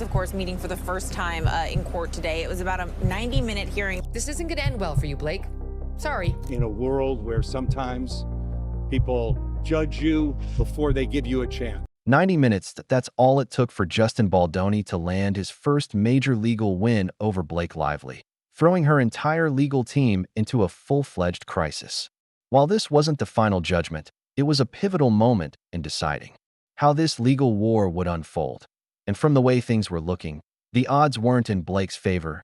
Of course, meeting for the first time in court today. It was about a 90-minute hearing. This isn't going to end well for you, Blake. Sorry. In a world where sometimes people judge you before they give you a chance. 90 minutes, that's all it took for Justin Baldoni to land his first major legal win over Blake Lively, throwing her entire legal team into a full-fledged crisis. While this wasn't the final judgment, it was a pivotal moment in deciding how this legal war would unfold. And from the way things were looking, the odds weren't in Blake's favor.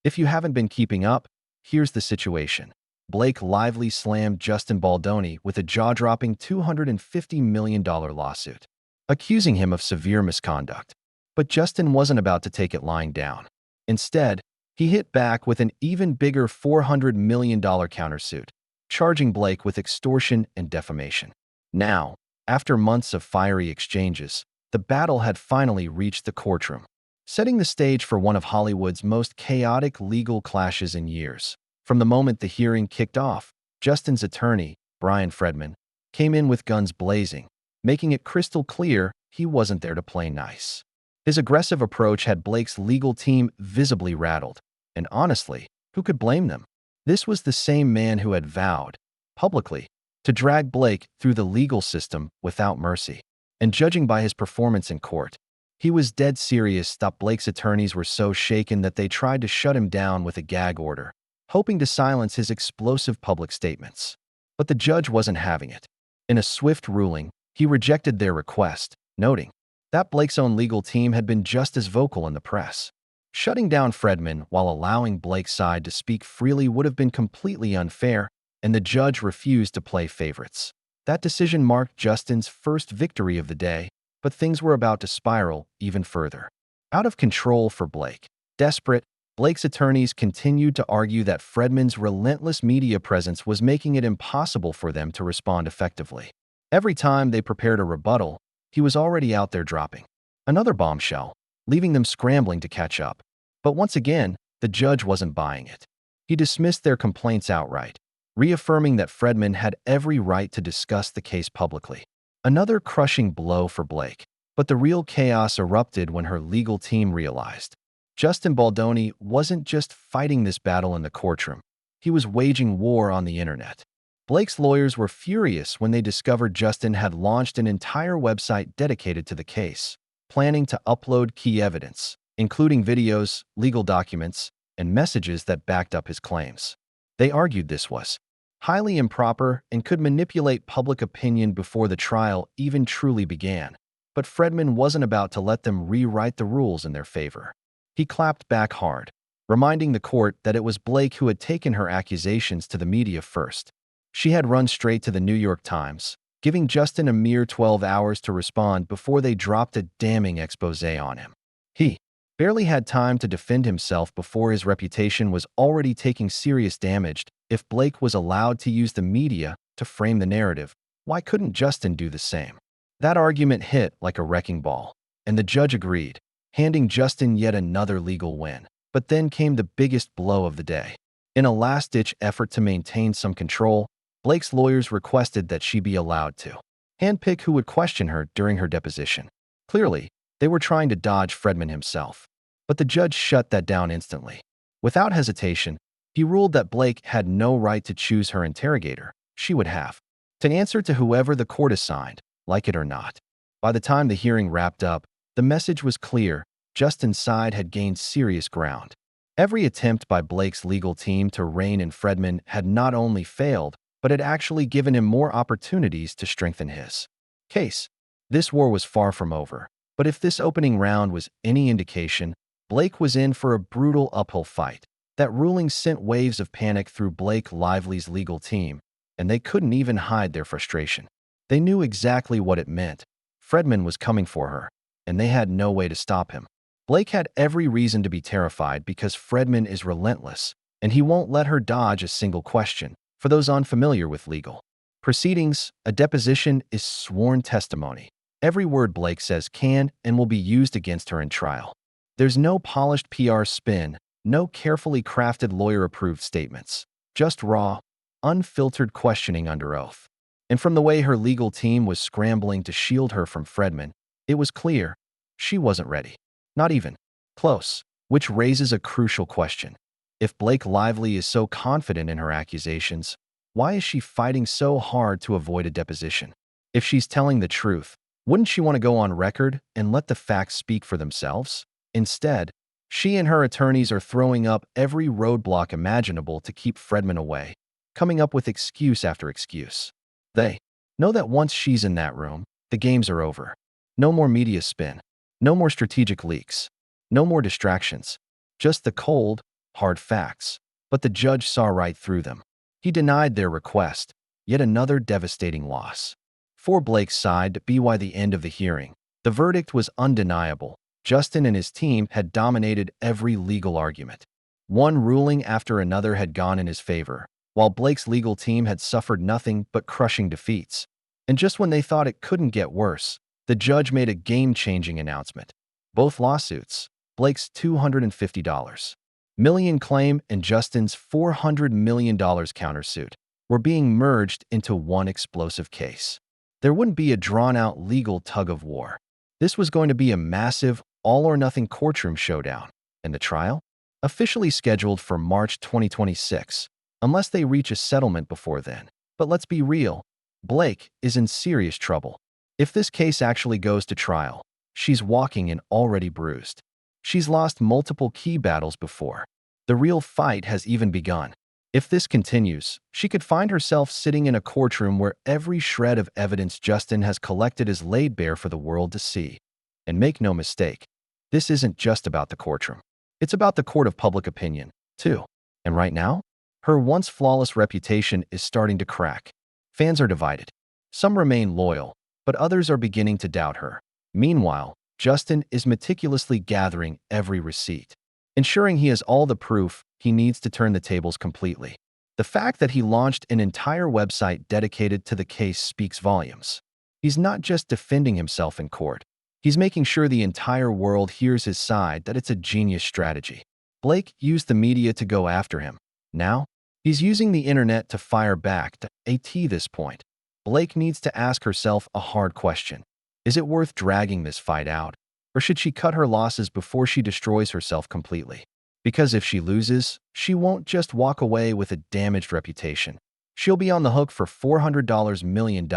If you haven't been keeping up, here's the situation. Blake Lively slammed Justin Baldoni with a jaw-dropping $250 million lawsuit, accusing him of severe misconduct. But Justin wasn't about to take it lying down. Instead, he hit back with an even bigger $400 million countersuit, charging Blake with extortion and defamation. Now, after months of fiery exchanges, the battle had finally reached the courtroom, setting the stage for one of Hollywood's most chaotic legal clashes in years. From the moment the hearing kicked off, Justin's attorney, Brian Fredman, came in with guns blazing, making it crystal clear he wasn't there to play nice. His aggressive approach had Blake's legal team visibly rattled, and honestly, who could blame them? This was the same man who had vowed, publicly, to drag Blake through the legal system without mercy. And judging by his performance in court, he was dead serious that Blake's attorneys were so shaken that they tried to shut him down with a gag order, hoping to silence his explosive public statements. But the judge wasn't having it. In a swift ruling, he rejected their request, noting that Blake's own legal team had been just as vocal in the press. Shutting down Fredman while allowing Blake's side to speak freely would have been completely unfair, and the judge refused to play favorites. That decision marked Justin's first victory of the day, but things were about to spiral even further. Out of control for Blake. Desperate, Blake's attorneys continued to argue that Fredman's relentless media presence was making it impossible for them to respond effectively. Every time they prepared a rebuttal, he was already out there dropping another bombshell, leaving them scrambling to catch up. But once again, the judge wasn't buying it. He dismissed their complaints outright, reaffirming that Fredman had every right to discuss the case publicly. Another crushing blow for Blake. But the real chaos erupted when her legal team realized Justin Baldoni wasn't just fighting this battle in the courtroom. He was waging war on the internet. Blake's lawyers were furious when they discovered Justin had launched an entire website dedicated to the case, planning to upload key evidence, including videos, legal documents, and messages that backed up his claims. They argued this was highly improper and could manipulate public opinion before the trial even truly began. But Fredman wasn't about to let them rewrite the rules in their favor. He clapped back hard, reminding the court that it was Blake who had taken her accusations to the media first. She had run straight to the New York Times, giving Justin a mere 12 hours to respond before they dropped a damning expose on him. He barely had time to defend himself before his reputation was already taking serious damage. If Blake was allowed to use the media to frame the narrative, why couldn't Justin do the same? That argument hit like a wrecking ball, and the judge agreed, handing Justin yet another legal win. But then came the biggest blow of the day. In a last-ditch effort to maintain some control, Blake's lawyers requested that she be allowed to handpick who would question her during her deposition. Clearly, they were trying to dodge Fredman himself. But the judge shut that down instantly. Without hesitation, he ruled that Blake had no right to choose her interrogator. She would have to answer to whoever the court assigned, like it or not. By the time the hearing wrapped up, the message was clear. Justin's side had gained serious ground. Every attempt by Blake's legal team to rein in Fredman had not only failed, but had actually given him more opportunities to strengthen his case. This war was far from over, but if this opening round was any indication, Blake was in for a brutal uphill fight. That ruling sent waves of panic through Blake Lively's legal team, and they couldn't even hide their frustration. They knew exactly what it meant. Fredman was coming for her, and they had no way to stop him. Blake had every reason to be terrified because Fredman is relentless, and he won't let her dodge a single question. For those unfamiliar with legal proceedings, a deposition is sworn testimony. Every word Blake says can and will be used against her in trial. There's no polished PR spin, no carefully crafted lawyer-approved statements, just raw, unfiltered questioning under oath. And from the way her legal team was scrambling to shield her from Fredman, it was clear she wasn't ready. Not even close, which raises a crucial question. If Blake Lively is so confident in her accusations, why is she fighting so hard to avoid a deposition? If she's telling the truth, wouldn't she want to go on record and let the facts speak for themselves? Instead, she and her attorneys are throwing up every roadblock imaginable to keep Fredman away, coming up with excuse after excuse. They know that once she's in that room, the games are over. No more media spin, no more strategic leaks, no more distractions, just the cold, hard facts. But the judge saw right through them. He denied their request, yet another devastating loss. For Blake's side, by the end of the hearing, the verdict was undeniable. Justin and his team had dominated every legal argument. One ruling after another had gone in his favor, while Blake's legal team had suffered nothing but crushing defeats. And just when they thought it couldn't get worse, the judge made a game-changing announcement. Both lawsuits, Blake's $250 million claim and Justin's $400 million countersuit, were being merged into one explosive case. There wouldn't be a drawn-out legal tug-of-war. This was going to be a massive, all-or-nothing courtroom showdown, and the trial? Officially scheduled for March 2026, unless they reach a settlement before then. But let's be real, Blake is in serious trouble. If this case actually goes to trial, she's walking and already bruised. She's lost multiple key battles before. The real fight has even begun. If this continues, she could find herself sitting in a courtroom where every shred of evidence Justin has collected is laid bare for the world to see. And make no mistake, this isn't just about the courtroom. It's about the court of public opinion, too. And right now, her once flawless reputation is starting to crack. Fans are divided. Some remain loyal, but others are beginning to doubt her. Meanwhile, Justin is meticulously gathering every receipt, ensuring he has all the proof he needs to turn the tables completely. The fact that he launched an entire website dedicated to the case speaks volumes. He's not just defending himself in court. He's making sure the entire world hears his side, that it's a genius strategy. Blake used the media to go after him. Now, he's using the internet to fire back. At this point, Blake needs to ask herself a hard question. Is it worth dragging this fight out? Or should she cut her losses before she destroys herself completely? Because if she loses, she won't just walk away with a damaged reputation. She'll be on the hook for $400 million.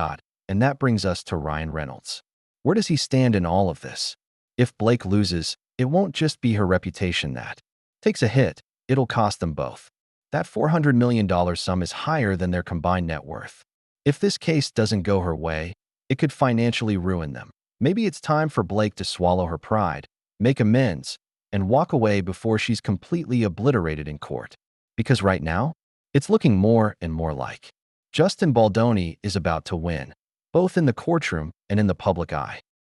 And that brings us to Ryan Reynolds. Where does he stand in all of this? If Blake loses, it won't just be her reputation that takes a hit, it'll cost them both. That $400 million sum is higher than their combined net worth. If this case doesn't go her way, it could financially ruin them. Maybe it's time for Blake to swallow her pride, make amends, and walk away before she's completely obliterated in court. Because right now, it's looking more and more like Justin Baldoni is about to win, both in the courtroom and in the public eye.